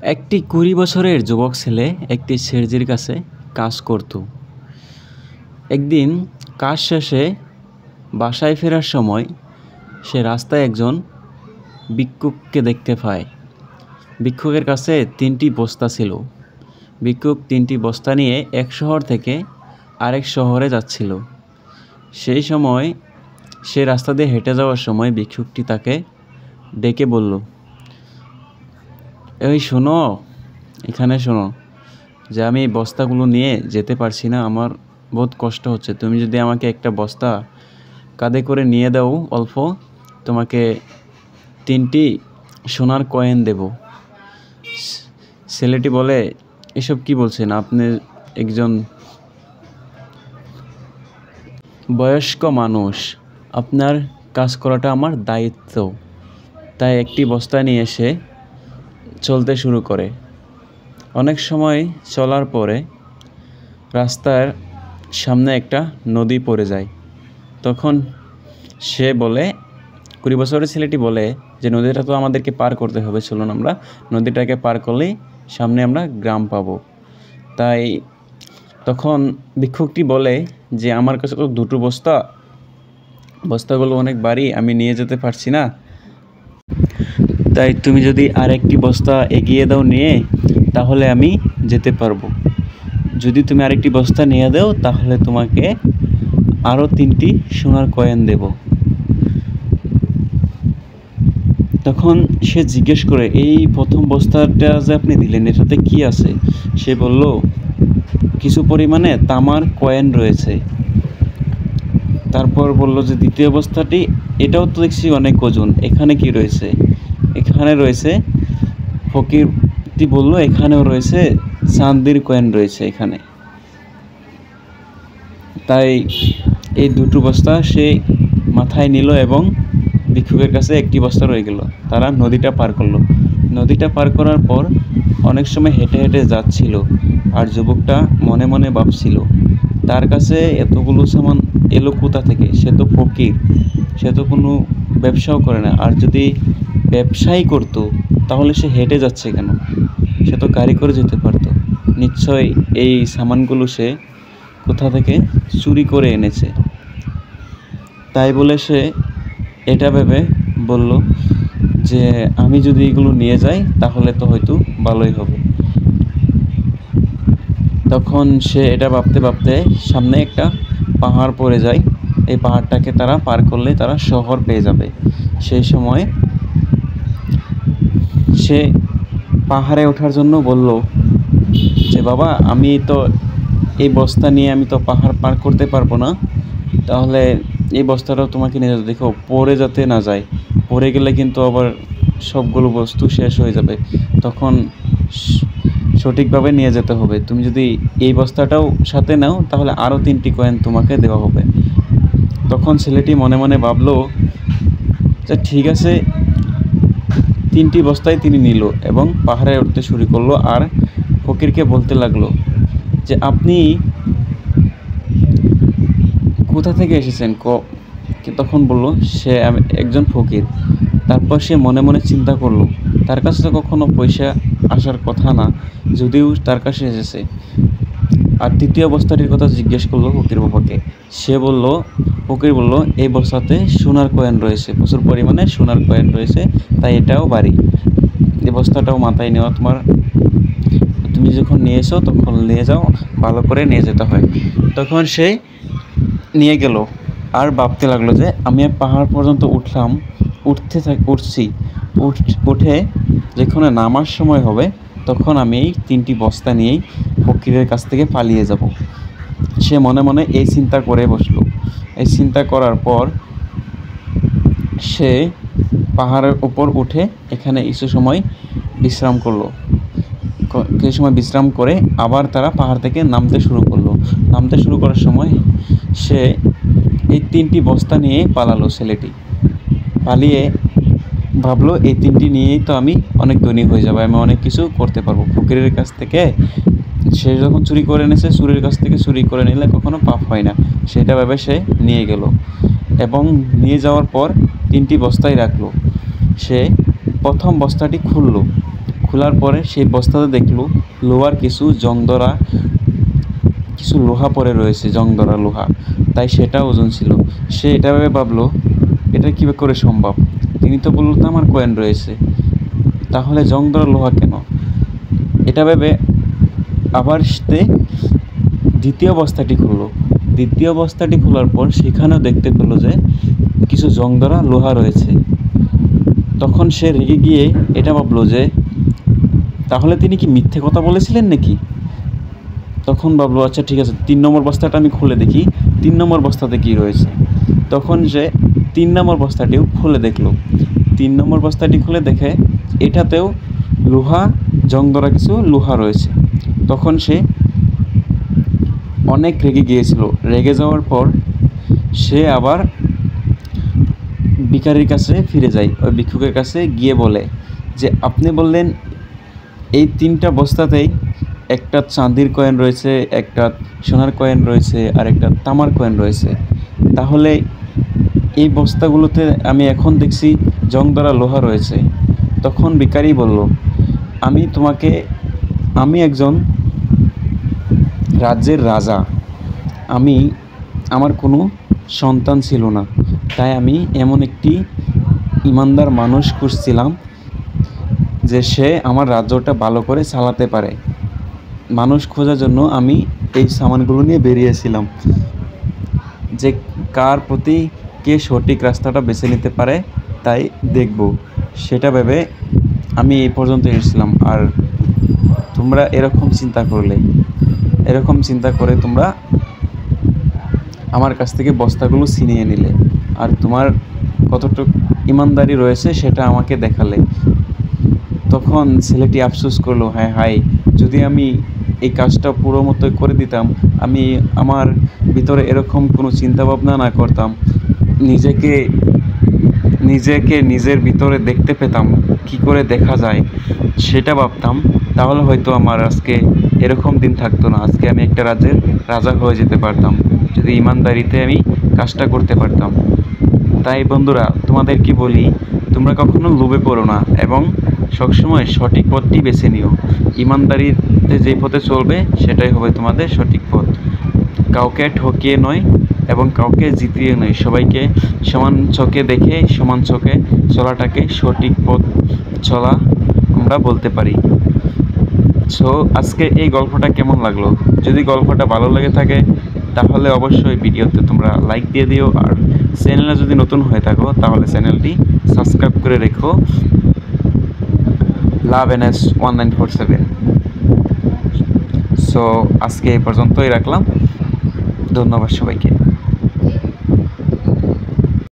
একটি ২০ বছরের যুবক ছেলে একটি সের্জির কাছে কাজ করত। একদিন কাজ শেষে বাসায় ফেরার সময় সে রাস্তায় একজন ভিক্ষুককে দেখতে পায়। ভিক্ষুকের কাছে ৩টি বস্তা ছিল। ভিক্ষুক ৩টি বস্তা নিয়ে এক শহর থেকে আরেক শহরে যাচ্ছিল। সেই সময় সে রাস্তা দিয়ে হেঁটে যাওয়ার সময় ভিক্ষুকটি তাকে ডেকে বলল, এই শোনো, এখানে শোনো, যে আমি এই বস্তাগুলো নিয়ে যেতে পারছি না, আমার বহুত কষ্ট হচ্ছে। তুমি যদি আমাকে একটা বস্তা কাঁধে করে নিয়ে দাও অল্প, তোমাকে ৩টি সোনার কয়েন দেব। ছেলেটি বলে, এসব কি বলছেন? আপনি একজন বয়স্ক মানুষ, আপনার কাজ করাটা আমার দায়িত্ব। তাই একটি বস্তা নিয়ে এসে চলতে শুরু করে। অনেক সময় চলার পরে রাস্তার সামনে একটা নদী পড়ে যায়। তখন সে বলে, ২০ বছরের ছেলেটি বলে যে নদীটা তো আমাদেরকে পার করতে হবে, চলুন আমরা নদীটাকে পার করলেই সামনে আমরা গ্রাম পাবো। তাই তখন ভিক্ষুকটি বলে যে আমার কাছে তো ২টো বস্তাগুলো অনেক ভারী, আমি নিয়ে যেতে পারছি না। তাই তুমি যদি আরেকটি বস্তা এগিয়ে দাও নিয়ে, তাহলে আমি যেতে পারবো। যদি তুমি আরেকটি বস্তা নিয়ে দাও তাহলে তোমাকে আরও ৩টি সোনার কয়েন দেব। তখন সে জিজ্ঞেস করে, এই প্রথম বস্তাটা যে আপনি দিলেন এটাতে কি আছে? সে বলল, কিছু পরিমাণে তামার কয়েন রয়েছে। তারপর বলল যে দ্বিতীয় বস্তাটি, এটাও তো দেখছি অনেক ওজন, এখানে কি রয়েছে? এখানে রয়েছে, ফকিরটি বলল, এখানেও রয়েছে চান্দির কয়েন রয়েছে এখানে। তাই এই ২টো বস্তা সে মাথায় নিল এবং ভিক্ষুকের কাছে একটি বস্তা রয়ে গেল। তারা নদীটা পার করলো। নদীটা পার করার পর অনেক সময় হেঁটে হেঁটে যাচ্ছিল, আর যুবকটা মনে মনে ভাবছিল, তার কাছে এতগুলো সামান এলো কোথা থেকে? সে তো ফকির, সে তো কোনো ব্যবসাও করে না। আর যদি ব্যবসাই করতো তাহলে সে হেঁটে যাচ্ছে কেন? সে তো গাড়ি করে যেতে পারতো। নিশ্চয় এই সামানগুলো সে কোথা থেকে চুরি করে এনেছে। তাই বলে সে এটা ভেবে বলল যে আমি যদি এগুলো নিয়ে যাই তাহলে তো হয়তো ভালোই হবে। তখন সে এটা ভাবতে ভাবতে সামনে একটা পাহাড় পড়ে যায়। এই পাহাড়টাকে তারা পার করলে তারা শহর পেয়ে যাবে। সেই সময় সে পাহাড়ে ওঠার জন্য বলল যে বাবা, আমি তো এই বস্তা নিয়ে আমি তো পাহাড় পার করতে পারবো না, তাহলে এই বস্তাটাও তোমাকে নিয়ে যেতে, দেখো পড়ে যাতে না যায়, পড়ে গেলে কিন্তু আবার সবগুলো বস্তু শেষ হয়ে যাবে। তখন সঠিকভাবে নিয়ে যেতে হবে। তুমি যদি এই বস্তাটাও সাথে নাও তাহলে আরও 3টি কয়েন তোমাকে দেওয়া হবে। তখন ছেলেটি মনে মনে ভাবলো যে ঠিক আছে, 3টি বস্তায় তিনি নিল এবং পাহাড়ে উঠতে শুরু করলো। আর ফকিরকে বলতে লাগলো যে আপনি কোথা থেকে এসেছেন? তখন বলল সে একজন ফকির। তারপর সে মনে মনে চিন্তা করলো, তার কাছে তো কখনো পয়সা আসার কথা না, যদিও তার কাছে এসেছে। আর 3য় বস্তাটির কথা জিজ্ঞেস করলো ফকির বাবাকে। ফকির বলল এই বস্তাতে সোনার কয়েন রয়েছে, প্রচুর পরিমাণে সোনার কয়েন রয়েছে, তাই এটাও ভারী। এই বস্তাটাও মাথায় নেওয়া তোমার, তুমি যখন নিয়ে এসো তখন নিয়ে যাও, ভালো করে নিয়ে যেতে হয়। তখন সে নিয়ে গেল আর ভাবতে লাগলো যে আমি পাহাড় পর্যন্ত উঠলাম, উঠে যেখানে নামার সময় হবে তখন আমি এই 3টি বস্তা নিয়েই ফকিরের কাছ থেকে পালিয়ে যাব। সে মনে মনে এই চিন্তা করে বসলো। এই চিন্তা করার পর সে পাহাড়ের উপর উঠে এখানে কিছু সময় বিশ্রাম করলো। কিছু সময় বিশ্রাম করে আবার তারা পাহাড় থেকে নামতে শুরু করার সময় সে এই 3টি বস্তা নিয়ে পালালো। ছেলেটি পালিয়ে ভাবলো এই 3টি নিয়েই তো আমি অনেক ধনী হয়ে যাবো, আমি অনেক কিছু করতে পারবো। ফকিরের কাছ থেকে সে যখন চুরি করে এনেছে, চুরির কাছ থেকে চুরি করে নিলে কখনো পাপ হয় না, সেটা ভেবে সে নিয়ে গেল এবং নিয়ে যাওয়ার পর 3টি বস্তায় রাখলো। সে প্রথম বস্তাটি খোলার পরে সেই বস্তাতে দেখলো লোহার কিছু জংধরা কিছু লোহা পড়ে রয়েছে, জংধরা লোহা। তাই সেটা ওজন ছিল। সে এটা ভেবে ভাবলো এটা কীভাবে করে সম্ভব। তিনি তো বললো তামার কয়েন রয়েছে, তাহলে জংধরা লোহা কেন? এটা ভেবে আবার সে দ্বিতীয় বস্তাটি খুললো। দ্বিতীয় বস্তাটি খোলার পর সেখানেও দেখতে পেলো যে কিছু জংধরা লোহা রয়েছে। তখন সে রেগে গিয়ে এটা ভাবলো যে তাহলে তিনি কি মিথ্যে কথা বলেছিলেন নাকি। তখন ভাবলো আচ্ছা ঠিক আছে, 3 নম্বর বস্তাটা আমি খুলে দেখি 3 নম্বর বস্তাতে কী রয়েছে। তখন সে 3 নম্বর বস্তাটিও খুলে দেখলো। 3 নম্বর বস্তাটি খুলে দেখে এটাতেও লোহা, জংধরা কিছু লোহা রয়েছে। তখন সে অনেক রেগে গিয়েছিল। রেগে যাওয়ার পর সে আবার ভিখারির কাছে ফিরে যায়। ওই ভিক্ষুকের কাছে গিয়ে বলে যে আপনি বললেন এই 3টা বস্তাতেই একটা চাঁদির কয়েন রয়েছে, একটা সোনার কয়েন রয়েছে, আর একটা তামার কয়েন রয়েছে, তাহলে এই বস্তাগুলোতে আমি এখন দেখছি জংধরা লোহা রয়েছে। তখন ভিখারি বলল আমি একজন রাজ্যের রাজা, আমার কোনো সন্তান ছিল না, তাই আমি এমন একটি ইমানদার মানুষ খুঁজছিলাম যে সে আমার রাজ্যটা ভালো করে চালাতে পারে। মানুষ খোঁজার জন্য আমি এই সামানগুলো নিয়ে বেরিয়েছিলাম, যে কার প্রতি কে সঠিক রাস্তাটা বেছে নিতে পারে তাই দেখব, সেটা ভেবে আমি এই পর্যন্ত এসেছিলাম। আর তোমরা এরকম চিন্তা করে তোমরা আমার কাছ থেকে বস্তাগুলো ছিনিয়ে নিলে, আর তোমার কতটুকু ইমানদারি রয়েছে সেটা আমাকে দেখালে। তখন ছেলেটি আফসোস করলো, হায় যদি আমি এই কাজটা পুরো মতো করে দিতাম, আমি আমার ভিতরে এরকম কোনো চিন্তাভাবনা না করতাম, নিজেকে নিজের ভিতরে দেখতে পেতাম, কি করে দেখা যায় সেটা ভাবতাম, তাহলে হয়তো আমার আজকে এরকম দিন থাকতো না। আজকে আমি একটা রাজ্যের রাজা হয়ে যেতে পারতাম, যদি ইমানদারিতে আমি কাজটা করতে পারতাম। তাই বন্ধুরা, তোমাদের কি বলি, তোমরা কখনো লোভে পড়ো না এবং সবসময় সঠিক পথটি বেছে নিও। ইমানদারিতে যে পথে চলবে সেটাই হবে তোমাদের সঠিক পথ। কাউকে ঠকিয়ে নয় এবং কাউকে জিতিয়ে নয়, সবাইকে সমান চোখে দেখে সমান চোখে চলাটাকে সঠিক পথ চলা আমরা বলতে পারি। সো আজকে এই গল্পটা কেমন লাগলো? যদি গল্পটা ভালো লেগে থাকে তাহলে অবশ্যই ভিডিওতে তোমরা লাইক দিয়ে দিও, আর চ্যানেলে যদি নতুন হয়ে থাকো তাহলে চ্যানেলটি সাবস্ক্রাইব করে রেখো। LoveNS1947। সো আজকে এই পর্যন্তই রাখলাম। ধন্যবাদ সবাইকে।